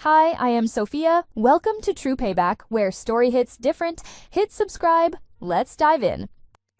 Hi, I am Sophia. Welcome to True Payback, where story hits different. Hit subscribe. Let's dive in.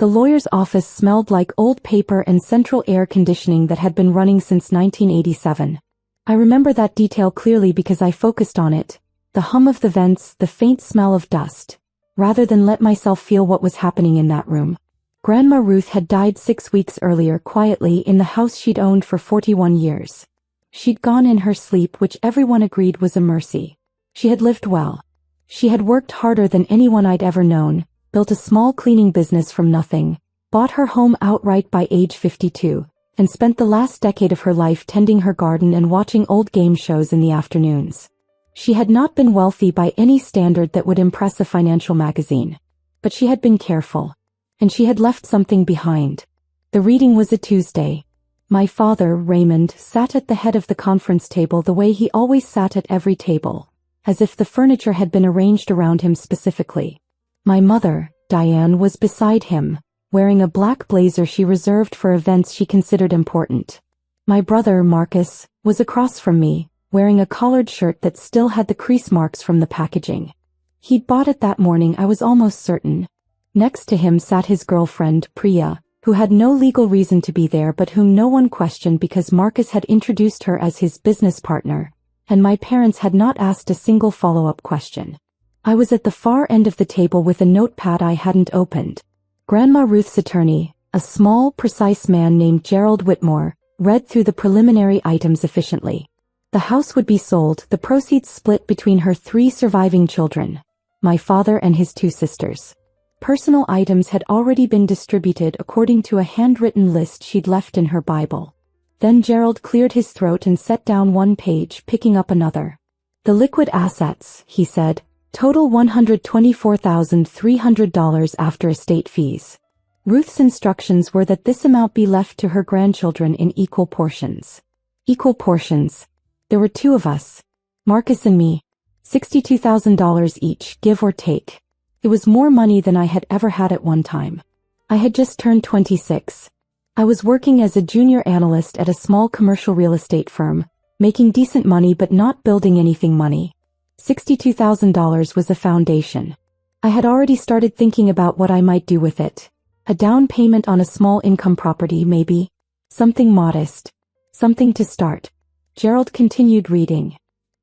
The lawyer's office smelled like old paper and central air conditioning that had been running since 1987. I remember that detail clearly because I focused on it, the hum of the vents, the faint smell of dust, rather than let myself feel what was happening in that room. Grandma Ruth had died 6 weeks earlier quietly in the house she'd owned for 41 years. She'd gone in her sleep, which everyone agreed was a mercy. She had lived well. She had worked harder than anyone I'd ever known, built a small cleaning business from nothing, bought her home outright by age 52, and spent the last decade of her life tending her garden and watching old game shows in the afternoons. She had not been wealthy by any standard that would impress a financial magazine. But she had been careful. And she had left something behind. The reading was a Tuesday. My father, Raymond, sat at the head of the conference table the way he always sat at every table, as if the furniture had been arranged around him specifically. My mother, Diane, was beside him, wearing a black blazer she reserved for events she considered important. My brother, Marcus, was across from me, wearing a collared shirt that still had the crease marks from the packaging. He'd bought it that morning, I was almost certain. Next to him sat his girlfriend, Priya, who had no legal reason to be there but whom no one questioned because Marcus had introduced her as his business partner, and my parents had not asked a single follow-up question. I was at the far end of the table with a notepad I hadn't opened. Grandma Ruth's attorney, a small, precise man named Gerald Whitmore, read through the preliminary items efficiently. The house would be sold, the proceeds split between her 3 surviving children, my father and his 2 sisters. Personal items had already been distributed according to a handwritten list she'd left in her Bible. Then Gerald cleared his throat and set down one page, picking up another. The liquid assets, he said, total $124,300 after estate fees. Ruth's instructions were that this amount be left to her grandchildren in equal portions. Equal portions. There were 2 of us, Marcus and me, $62,000 each, give or take. It was more money than I had ever had at one time. I had just turned 26. I was working as a junior analyst at a small commercial real estate firm, making decent money but not building anything money. $62,000 was a foundation. I had already started thinking about what I might do with it. A down payment on a small income property, maybe. Something modest. Something to start. Gerald continued reading.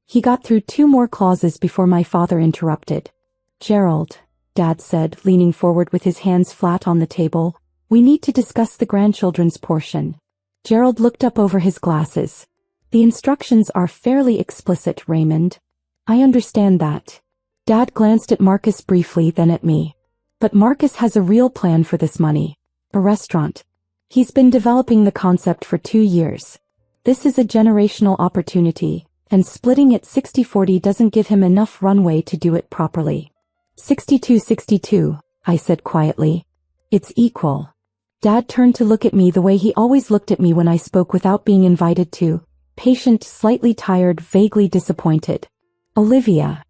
He got through 2 more clauses before my father interrupted. Gerald, Dad said, leaning forward with his hands flat on the table, we need to discuss the grandchildren's portion. Gerald looked up over his glasses. The instructions are fairly explicit, Raymond. I understand that. Dad glanced at Marcus briefly, then at me. But Marcus has a real plan for this money. A restaurant. He's been developing the concept for 2 years. This is a generational opportunity, and splitting it 60-40 doesn't give him enough runway to do it properly. 62-62, I said quietly. It's equal. Dad turned to look at me the way he always looked at me when I spoke without being invited to, patient, slightly tired, vaguely disappointed. Olivia.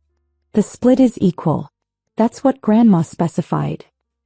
The split is equal. That's what Grandma specified.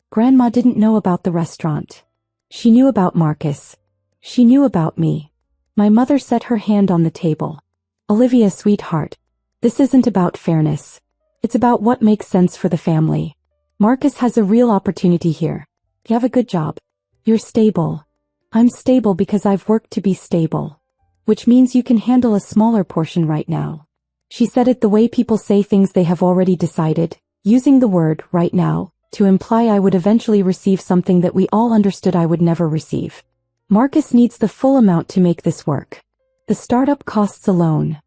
Grandma didn't know about the restaurant. She knew about Marcus. She knew about me. My mother set her hand on the table. Olivia, sweetheart. This isn't about fairness. It's about what makes sense for the family. Marcus has a real opportunity here. You have a good job. You're stable. I'm stable because I've worked to be stable. Which means you can handle a smaller portion right now. She said it the way people say things they have already decided, using the word right now to imply I would eventually receive something that we all understood I would never receive. Marcus needs the full amount to make this work. The startup costs alone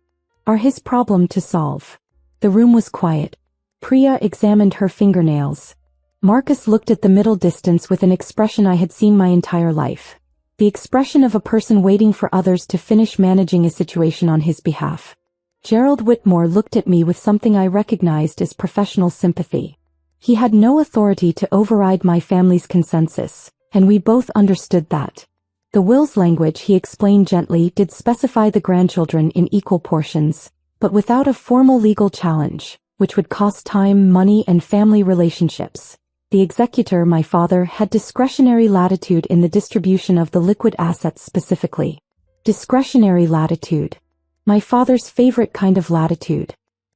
are his problem to solve. The room was quiet. Priya examined her fingernails. Marcus looked at the middle distance with an expression I had seen my entire life. The expression of a person waiting for others to finish managing a situation on his behalf. Gerald Whitmore looked at me with something I recognized as professional sympathy. He had no authority to override my family's consensus, and we both understood that. The will's language, he explained gently, did specify the grandchildren in equal portions, but without a formal legal challenge, which would cost time, money, and family relationships. The executor, my father, had discretionary latitude in the distribution of the liquid assets specifically. Discretionary latitude. My father's favorite kind of latitude.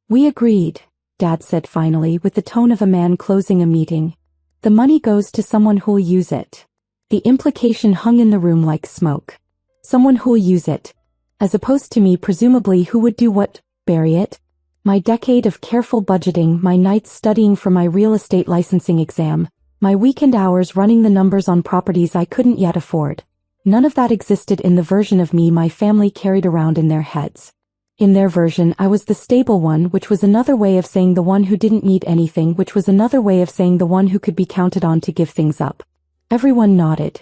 We agreed, Dad said finally with the tone of a man closing a meeting. The money goes to someone who'll use it. The implication hung in the room like smoke. Someone who'll use it. As opposed to me presumably who would do what? Bury it? My decade of careful budgeting, my nights studying for my real estate licensing exam, my weekend hours running the numbers on properties I couldn't yet afford. None of that existed in the version of me my family carried around in their heads. In their version, I was the stable one, which was another way of saying the one who didn't need anything, which was another way of saying the one who could be counted on to give things up. Everyone nodded.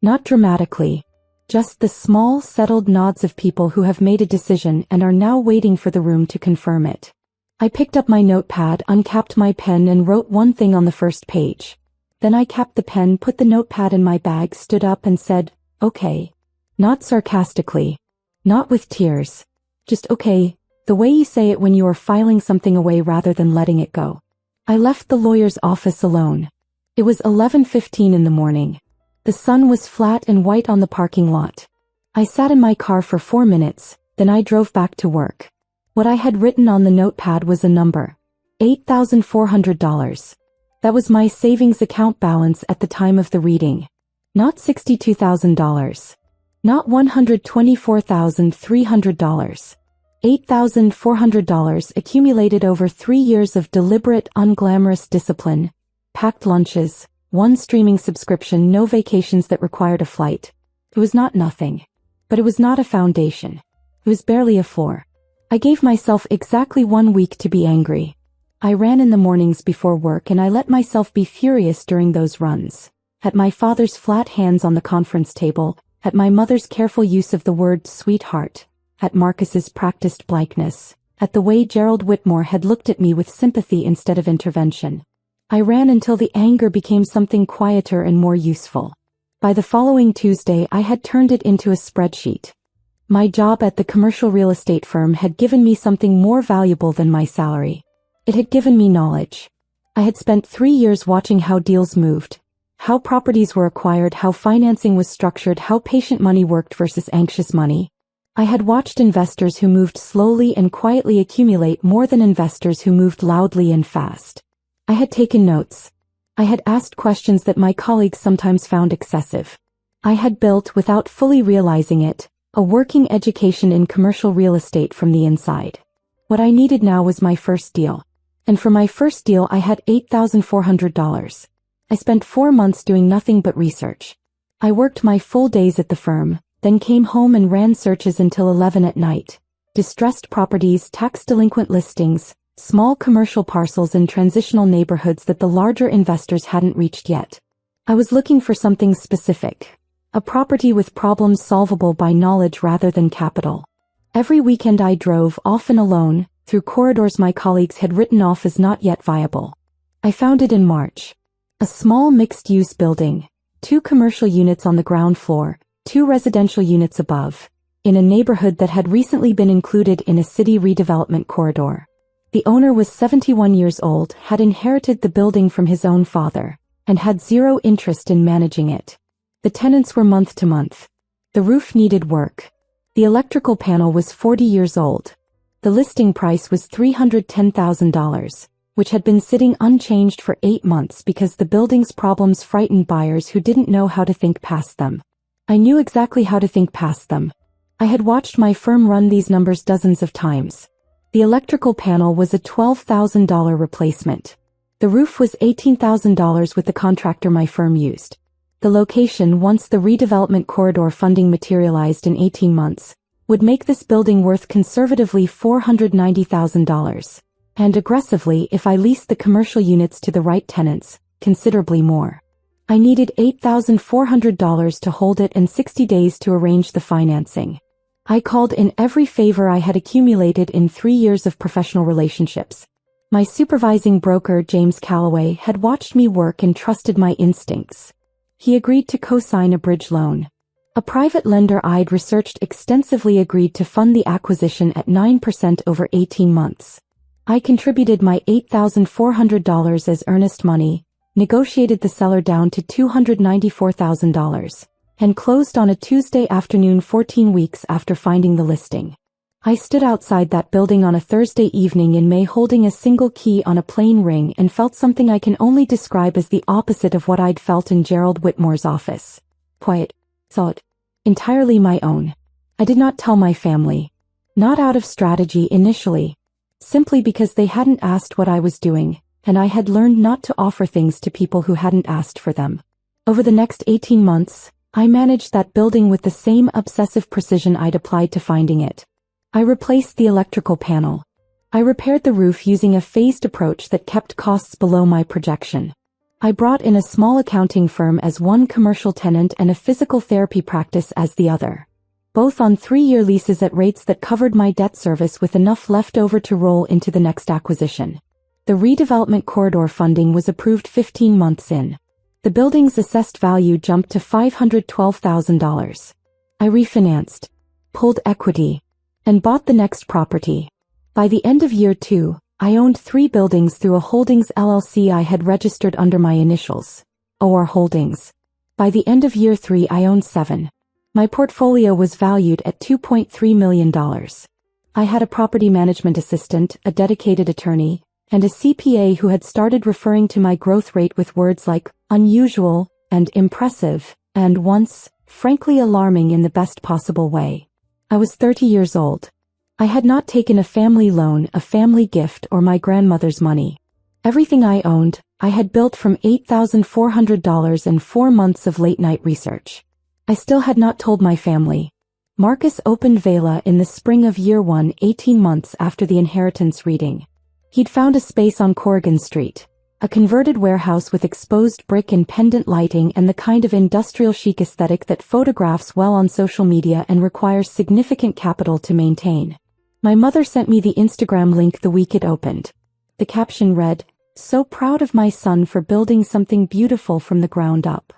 Not dramatically. Just the small, settled nods of people who have made a decision and are now waiting for the room to confirm it. I picked up my notepad, uncapped my pen and wrote one thing on the first page. Then I capped the pen, put the notepad in my bag, stood up and said, "Okay." Not sarcastically. Not with tears. Just okay, the way you say it when you are filing something away rather than letting it go. I left the lawyer's office alone. It was 11:15 in the morning. The sun was flat and white on the parking lot. I sat in my car for 4 minutes, then I drove back to work. What I had written on the notepad was a number. $8,400. That was my savings account balance at the time of the reading. Not $62,000. Not $124,300. $8,400 accumulated over 3 years of deliberate, unglamorous discipline. Packed lunches, one streaming subscription, no vacations that required a flight. It was not nothing. But it was not a foundation. It was barely a floor. I gave myself exactly 1 week to be angry. I ran in the mornings before work and I let myself be furious during those runs. At my father's flat hands on the conference table, at my mother's careful use of the word sweetheart, at Marcus's practiced blankness, at the way Gerald Whitmore had looked at me with sympathy instead of intervention. I ran until the anger became something quieter and more useful. By the following Tuesday I had turned it into a spreadsheet. My job at the commercial real estate firm had given me something more valuable than my salary. It had given me knowledge. I had spent 3 years watching how deals moved, how properties were acquired, how financing was structured, how patient money worked versus anxious money. I had watched investors who moved slowly and quietly accumulate more than investors who moved loudly and fast. I had taken notes. I had asked questions that my colleagues sometimes found excessive. I had built, without fully realizing it, a working education in commercial real estate from the inside. What I needed now was my first deal. And for my first deal I had $8,400. I spent 4 months doing nothing but research. I worked my full days at the firm, then came home and ran searches until 11 at night. Distressed properties, tax-delinquent listings, small commercial parcels in transitional neighborhoods that the larger investors hadn't reached yet. I was looking for something specific. A property with problems solvable by knowledge rather than capital. Every weekend I drove, often alone, through corridors my colleagues had written off as not yet viable. I found it in March. A small mixed-use building, 2 commercial units on the ground floor, 2 residential units above, in a neighborhood that had recently been included in a city redevelopment corridor. The owner was 71 years old, had inherited the building from his own father, and had zero interest in managing it. The tenants were month to month. The roof needed work. The electrical panel was 40 years old. The listing price was $310,000, which had been sitting unchanged for 8 months because the building's problems frightened buyers who didn't know how to think past them. I knew exactly how to think past them. I had watched my firm run these numbers dozens of times. The electrical panel was a $12,000 replacement. The roof was $18,000 with the contractor my firm used. The location, once the redevelopment corridor funding materialized in 18 months, would make this building worth conservatively $490,000, and aggressively, if I leased the commercial units to the right tenants, considerably more. I needed $8,400 to hold it and 60 days to arrange the financing. I called in every favor I had accumulated in 3 years of professional relationships. My supervising broker, James Calloway, had watched me work and trusted my instincts. He agreed to co-sign a bridge loan. A private lender I'd researched extensively agreed to fund the acquisition at 9% over 18 months. I contributed my $8,400 as earnest money, negotiated the seller down to $294,000, and closed on a Tuesday afternoon 14 weeks after finding the listing. I stood outside that building on a Thursday evening in May holding a single key on a plain ring and felt something I can only describe as the opposite of what I'd felt in Gerald Whitmore's office. Quiet. Thought. Entirely my own. I did not tell my family. Not out of strategy initially. Simply because they hadn't asked what I was doing, and I had learned not to offer things to people who hadn't asked for them. Over the next 18 months, I managed that building with the same obsessive precision I'd applied to finding it. I replaced the electrical panel. I repaired the roof using a phased approach that kept costs below my projection. I brought in a small accounting firm as one commercial tenant and a physical therapy practice as the other. Both on 3-year leases at rates that covered my debt service with enough left over to roll into the next acquisition. The redevelopment corridor funding was approved 15 months in. The building's assessed value jumped to $512,000. I refinanced, pulled equity, and bought the next property. By the end of year 2, I owned 3 buildings through a Holdings LLC I had registered under my initials, OR Holdings. By the end of year 3 I owned 7. My portfolio was valued at $2.3 million. I had a property management assistant, a dedicated attorney, and a CPA who had started referring to my growth rate with words like unusual and impressive, and once, frankly alarming in the best possible way. I was 30 years old. I had not taken a family loan, a family gift, or my grandmother's money. Everything I owned, I had built from $8,400 and 4 months of late-night research. I still had not told my family. Marcus opened Vela in the spring of year 1, 18 months after the inheritance reading. He'd found a space on Corrigan Street, a converted warehouse with exposed brick and pendant lighting and the kind of industrial chic aesthetic that photographs well on social media and requires significant capital to maintain. My mother sent me the Instagram link the week it opened. The caption read, "So proud of my son for building something beautiful from the ground up."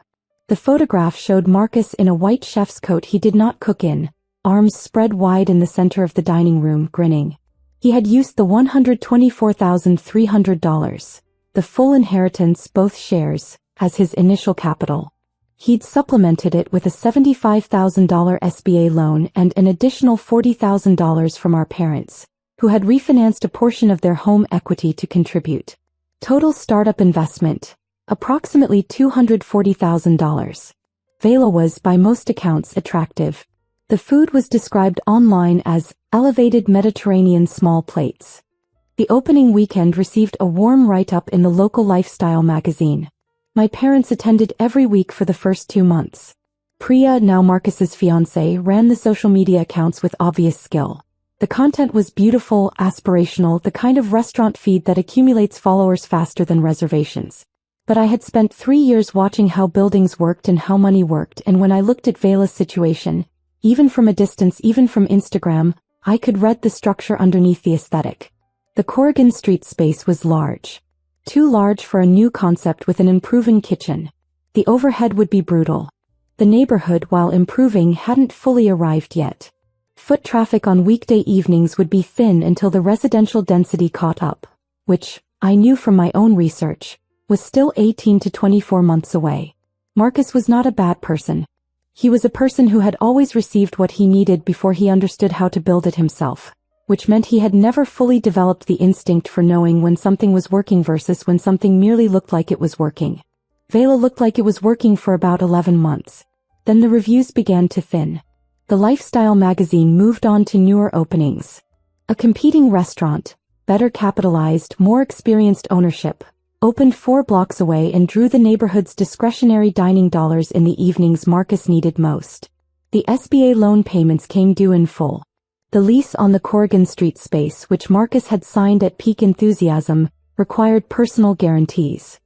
The photograph showed Marcus in a white chef's coat he did not cook in, arms spread wide in the center of the dining room, grinning. He had used the $124,300. The full inheritance, both shares, as his initial capital. He'd supplemented it with a $75,000 SBA loan and an additional $40,000 from our parents, who had refinanced a portion of their home equity to contribute. Total startup investment, approximately $240,000. Vela was, by most accounts, attractive. The food was described online as elevated Mediterranean small plates. The opening weekend received a warm write-up in the local lifestyle magazine. My parents attended every week for the first 2 months. Priya, now Marcus's fiancée, ran the social media accounts with obvious skill. The content was beautiful, aspirational, the kind of restaurant feed that accumulates followers faster than reservations. But I had spent 3 years watching how buildings worked and how money worked, and when I looked at Vela's situation, even from a distance, even from Instagram, I could read the structure underneath the aesthetic. The Corrigan Street space was large. Too large for a new concept with an improving kitchen. The overhead would be brutal. The neighborhood, while improving, hadn't fully arrived yet. Foot traffic on weekday evenings would be thin until the residential density caught up, which, I knew from my own research, was still 18 to 24 months away. Marcus was not a bad person. He was a person who had always received what he needed before he understood how to build it himself, which meant he had never fully developed the instinct for knowing when something was working versus when something merely looked like it was working. Vela looked like it was working for about 11 months. Then the reviews began to thin. The lifestyle magazine moved on to newer openings. A competing restaurant, better capitalized, more experienced ownership, opened 4 blocks away and drew the neighborhood's discretionary dining dollars in the evenings Marcus needed most. The SBA loan payments came due in full. The lease on the Corrigan Street space, which Marcus had signed at peak enthusiasm, required personal guarantees.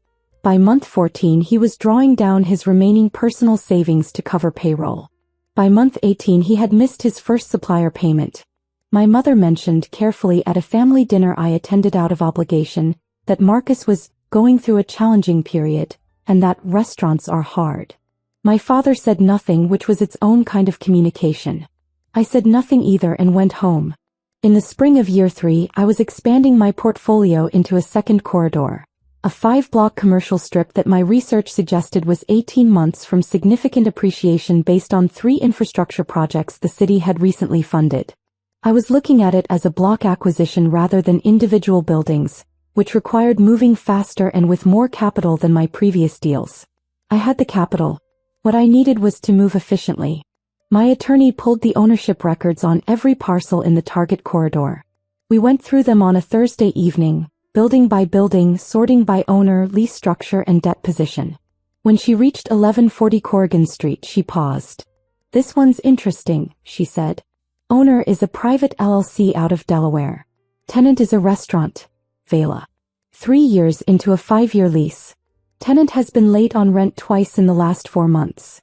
By month 14 he was drawing down his remaining personal savings to cover payroll. By month 18 he had missed his first supplier payment. My mother mentioned carefully at a family dinner I attended out of obligation that Marcus was going through a challenging period, and that restaurants are hard. My father said nothing, which was its own kind of communication. I said nothing either and went home. In the spring of year 3, I was expanding my portfolio into a second corridor, a 5-block commercial strip that my research suggested was 18 months from significant appreciation based on 3 infrastructure projects the city had recently funded. I was looking at it as a block acquisition rather than individual buildings, which required moving faster and with more capital than my previous deals. I had the capital. What I needed was to move efficiently. My attorney pulled the ownership records on every parcel in the target corridor. We went through them on a Thursday evening, building by building, sorting by owner, lease structure, and debt position. When she reached 1140 Corrigan Street, she paused. "This one's interesting," she said. "Owner is a private LLC out of Delaware. Tenant is a restaurant, Vela. 3 years into a 5-year lease. Tenant has been late on rent twice in the last 4 months."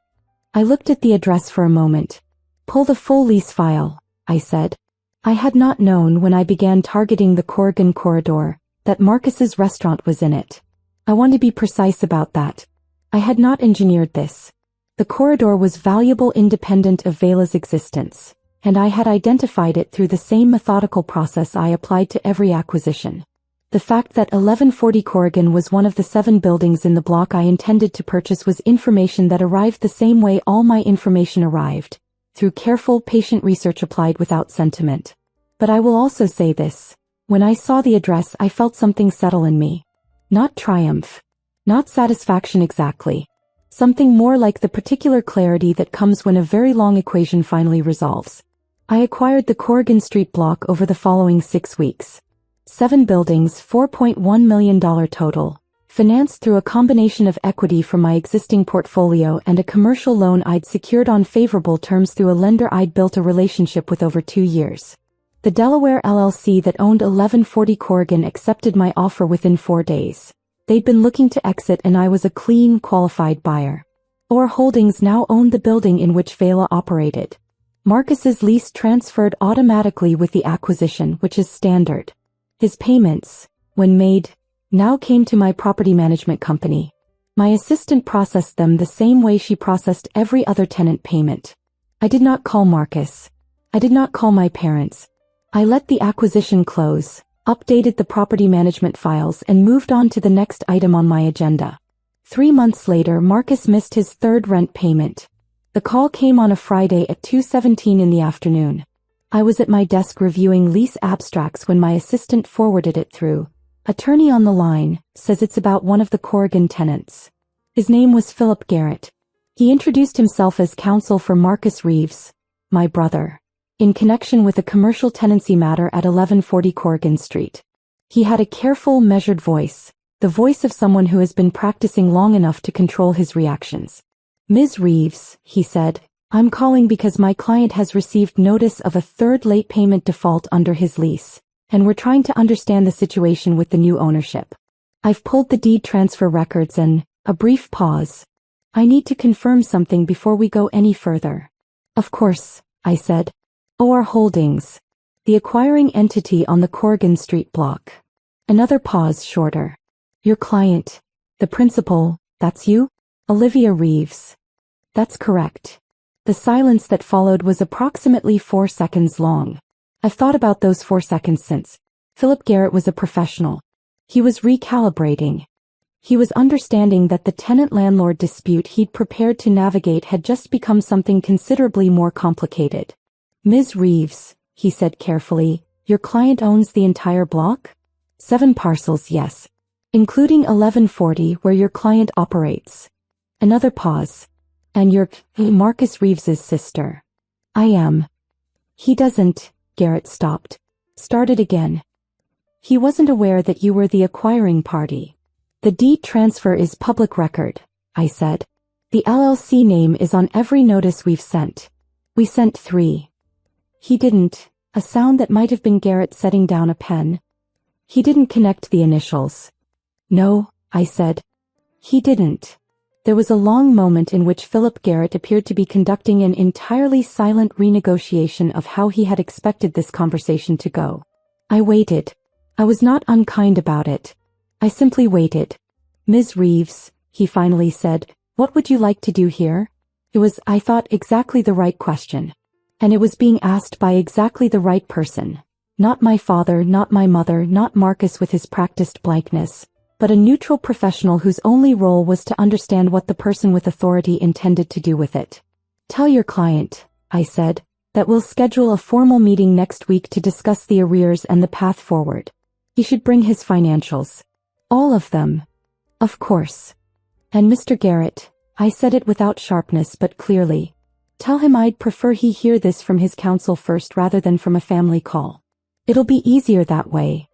I looked at the address for a moment. "Pull the full lease file," I said. I had not known when I began targeting the Corrigan corridor that Marcus's restaurant was in it. I want to be precise about that. I had not engineered this. The corridor was valuable independent of Vela's existence, and I had identified it through the same methodical process I applied to every acquisition. The fact that 1140 Corrigan was one of the 7 buildings in the block I intended to purchase was information that arrived the same way all my information arrived, through careful, patient research applied without sentiment. But I will also say this. When I saw the address, I felt something settle in me. Not triumph. Not satisfaction exactly. Something more like the particular clarity that comes when a very long equation finally resolves. I acquired the Corrigan Street block over the following 6 weeks. 7 buildings, $4.1 million total, financed through a combination of equity from my existing portfolio and a commercial loan I'd secured on favorable terms through a lender I'd built a relationship with over 2 years. The Delaware LLC that owned 1140 Corrigan accepted my offer within 4 days. They'd been looking to exit and I was a clean, qualified buyer. Or Holdings now owned the building in which Vela operated. Marcus's lease transferred automatically with the acquisition, which is standard. His payments, when made, now came to my property management company. My assistant processed them the same way she processed every other tenant payment. I did not call Marcus. I did not call my parents. I let the acquisition close, updated the property management files, and moved on to the next item on my agenda. 3 months later, Marcus missed his 3rd rent payment. The call came on a Friday at 2:17 in the afternoon. I was at my desk reviewing lease abstracts when my assistant forwarded it through. "Attorney on the line, says it's about one of the Corrigan tenants." His name was Philip Garrett. He introduced himself as counsel for Marcus Reeves, my brother, in connection with a commercial tenancy matter at 1140 Corrigan Street. He had a careful, measured voice, the voice of someone who has been practicing long enough to control his reactions. "Ms. Reeves," he said, "I'm calling because my client has received notice of a 3rd late payment default under his lease, and we're trying to understand the situation with the new ownership. I've pulled the deed transfer records and," a brief pause, "I need to confirm something before we go any further." "Of course," I said. "OR Holdings, the acquiring entity on the Corrigan Street block." Another pause, shorter. "Your client, the principal, that's you?" "Olivia Reeves." "That's correct." The silence that followed was approximately 4 seconds long. I've thought about those 4 seconds since. Philip Garrett was a professional. He was recalibrating. He was understanding that the tenant-landlord dispute he'd prepared to navigate had just become something considerably more complicated. "Ms. Reeves," he said carefully, "your client owns the entire block?" 7 parcels, yes. Including 1140 where your client operates. Another pause. "And you're Marcus Reeves's sister?" "I am." "He doesn't," Garrett stopped. Started again. "He wasn't aware that you were the acquiring party." "The deed transfer is public record," I said. "The LLC name is on every notice we've sent. We sent 3. "He didn't," a sound that might have been Garrett setting down a pen. "He didn't connect the initials." "No," I said. "He didn't." There was a long moment in which Philip Garrett appeared to be conducting an entirely silent renegotiation of how he had expected this conversation to go. I waited. I was not unkind about it. I simply waited. "Ms. Reeves," he finally said, "what would you like to do here?" It was, I thought, exactly the right question. And it was being asked by exactly the right person. Not my father, not my mother, not Marcus with his practiced blankness, but a neutral professional whose only role was to understand what the person with authority intended to do with it. "Tell your client," I said, that we'll schedule a formal meeting next week to discuss the arrears and the path forward. He should bring his financials. All of them. Of course. And Mr. Garrett, I said it without sharpness but clearly. Tell him I'd prefer he hear this from his counsel first rather than from a family call. It'll be easier that way.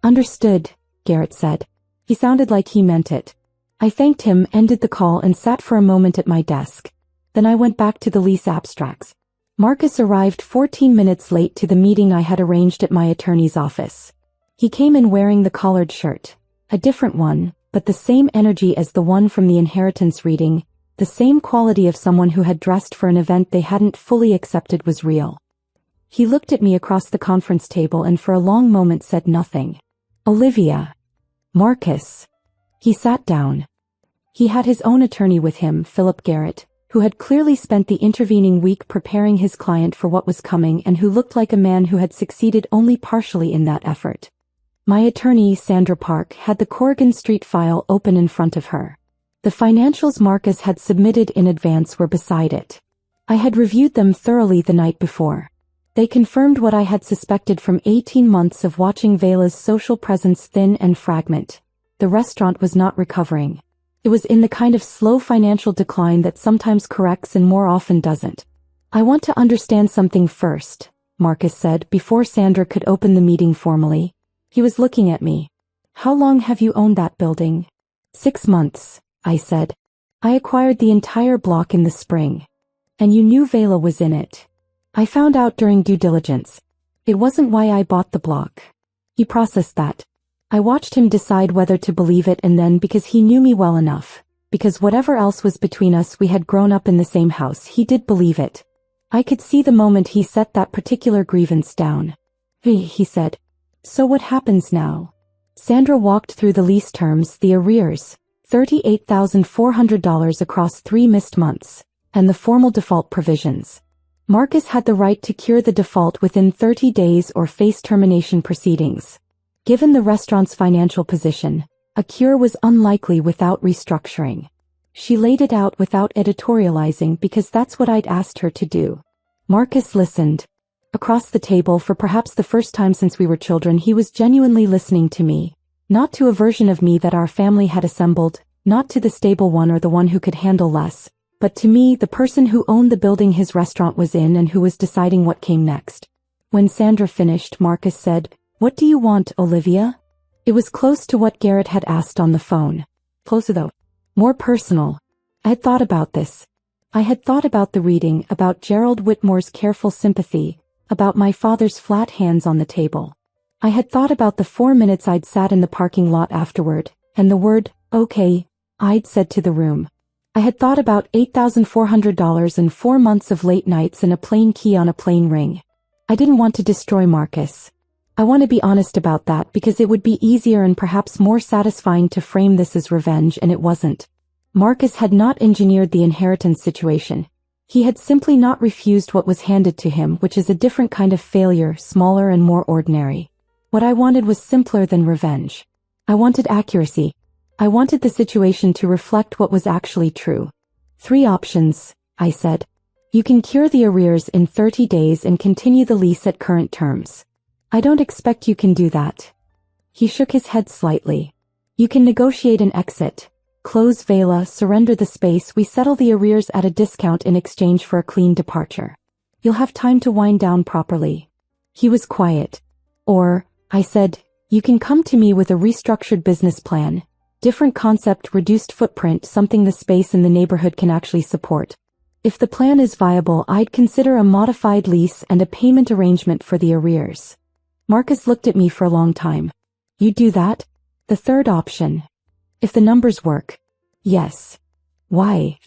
Understood, Garrett said. He sounded like he meant it. I thanked him, ended the call, and sat for a moment at my desk. Then I went back to the lease abstracts. Marcus arrived 14 minutes late to the meeting I had arranged at my attorney's office. He came in wearing the collared shirt. A different one, but the same energy as the one from the inheritance reading, the same quality of someone who had dressed for an event they hadn't fully accepted was real. He looked at me across the conference table and for a long moment said nothing. Olivia. Marcus. He sat down. He had his own attorney with him, Philip Garrett, who had clearly spent the intervening week preparing his client for what was coming and who looked like a man who had succeeded only partially in that effort. My attorney, Sandra Park, had the Corrigan Street file open in front of her. The financials Marcus had submitted in advance were beside it. I had reviewed them thoroughly the night before. They confirmed what I had suspected from 18 months of watching Vela's social presence thin and fragment. The restaurant was not recovering. It was in the kind of slow financial decline that sometimes corrects and more often doesn't. I want to understand something first, Marcus said before Sandra could open the meeting formally. He was looking at me. How long have you owned that building? 6 months, I said. I acquired the entire block in the spring. And you knew Vela was in it. I found out during due diligence. It wasn't why I bought the block. He processed that. I watched him decide whether to believe it, and then, because he knew me well enough, because whatever else was between us, we had grown up in the same house, he did believe it. I could see the moment he set that particular grievance down. He said. So what happens now? Sandra walked through the lease terms, the arrears, $38,400 across 3 missed months, and the formal default provisions. Marcus had the right to cure the default within 30 days or face termination proceedings. Given the restaurant's financial position, a cure was unlikely without restructuring. She laid it out without editorializing because that's what I'd asked her to do. Marcus listened. Across the table, for perhaps the first time since we were children, he was genuinely listening to me. Not to a version of me that our family had assembled, not to the stable one or the one who could handle less, but to me, the person who owned the building his restaurant was in and who was deciding what came next. When Sandra finished, Marcus said, "What do you want, Olivia?" It was close to what Garrett had asked on the phone. Closer though. More personal. I had thought about this. I had thought about the reading, about Gerald Whitmore's careful sympathy, about my father's flat hands on the table. I had thought about the 4 minutes I'd sat in the parking lot afterward, and the word, "okay," I'd said to the room. I had thought about $8,400 and 4 months of late nights and a plain key on a plain ring. I didn't want to destroy Marcus. I want to be honest about that because it would be easier and perhaps more satisfying to frame this as revenge, and it wasn't. Marcus had not engineered the inheritance situation. He had simply not refused what was handed to him, which is a different kind of failure, smaller and more ordinary. What I wanted was simpler than revenge. I wanted accuracy. I wanted the situation to reflect what was actually true. 3 options, I said. You can cure the arrears in 30 days and continue the lease at current terms. I don't expect you can do that. He shook his head slightly. You can negotiate an exit. Close Vela, surrender the space, we settle the arrears at a discount in exchange for a clean departure. You'll have time to wind down properly. He was quiet. Or, I said, you can come to me with a restructured business plan. Different concept, reduced footprint, something the space in the neighborhood can actually support. If the plan is viable, I'd consider a modified lease and a payment arrangement for the arrears. Marcus looked at me for a long time. You do that? The third option. If the numbers work. Yes. Why?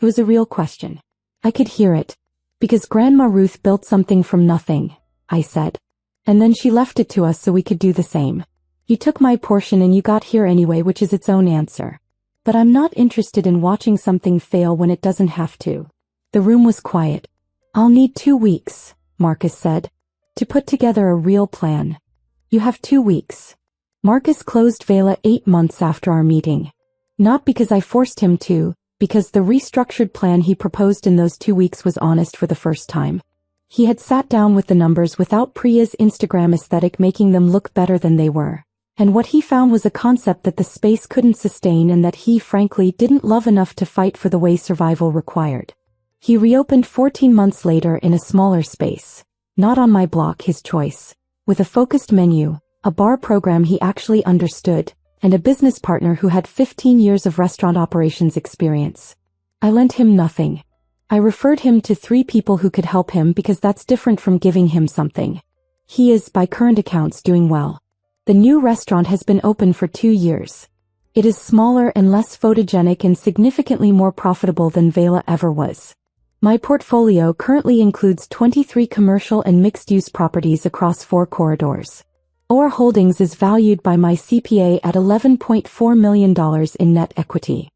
It was a real question. I could hear it. Because Grandma Ruth built something from nothing, I said. And then she left it to us so we could do the same. You took my portion and you got here anyway, which is its own answer. But I'm not interested in watching something fail when it doesn't have to. The room was quiet. I'll need 2 weeks, Marcus said, to put together a real plan. You have 2 weeks. Marcus closed Vela 8 months after our meeting. Not because I forced him to, because the restructured plan he proposed in those 2 weeks was honest for the first time. He had sat down with the numbers without Priya's Instagram aesthetic making them look better than they were. And what he found was a concept that the space couldn't sustain and that he, frankly, didn't love enough to fight for the way survival required. He reopened 14 months later in a smaller space. Not on my block, his choice. With a focused menu, a bar program he actually understood, and a business partner who had 15 years of restaurant operations experience. I lent him nothing. I referred him to 3 people who could help him because that's different from giving him something. He is, by current accounts, doing well. The new restaurant has been open for 2 years. It is smaller and less photogenic and significantly more profitable than Vela ever was. My portfolio currently includes 23 commercial and mixed-use properties across 4 corridors. OR Holdings is valued by my CPA at $11.4 million in net equity.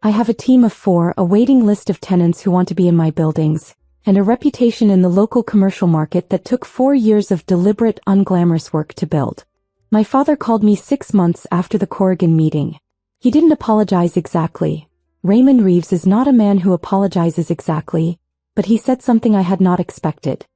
I have a team of 4, a waiting list of tenants who want to be in my buildings, and a reputation in the local commercial market that took 4 years of deliberate, unglamorous work to build. My father called me 6 months after the Corrigan meeting. He didn't apologize exactly. Raymond Reeves is not a man who apologizes exactly, but he said something I had not expected.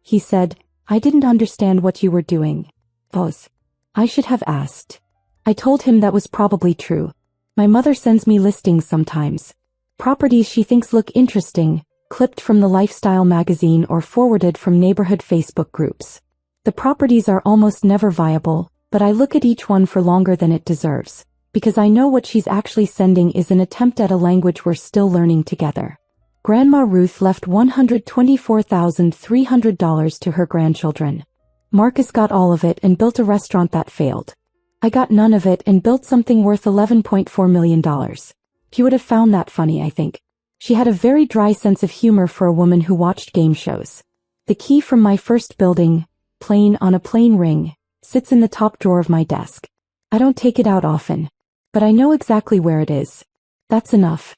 He said, "I didn't understand what you were doing. Boss. I should have asked." I told him that was probably true. My mother sends me listings sometimes. Properties she thinks look interesting, clipped from the lifestyle magazine or forwarded from neighborhood Facebook groups. The properties are almost never viable, but I look at each one for longer than it deserves, because I know what she's actually sending is an attempt at a language we're still learning together. Grandma Ruth left $124,300 to her grandchildren. Marcus got all of it and built a restaurant that failed. I got none of it and built something worth $11.4 million. He would have found that funny, I think. She had a very dry sense of humor for a woman who watched game shows. The key from my first building, plain on a plain ring, sits in the top drawer of my desk. I don't take it out often, but I know exactly where it is. That's enough.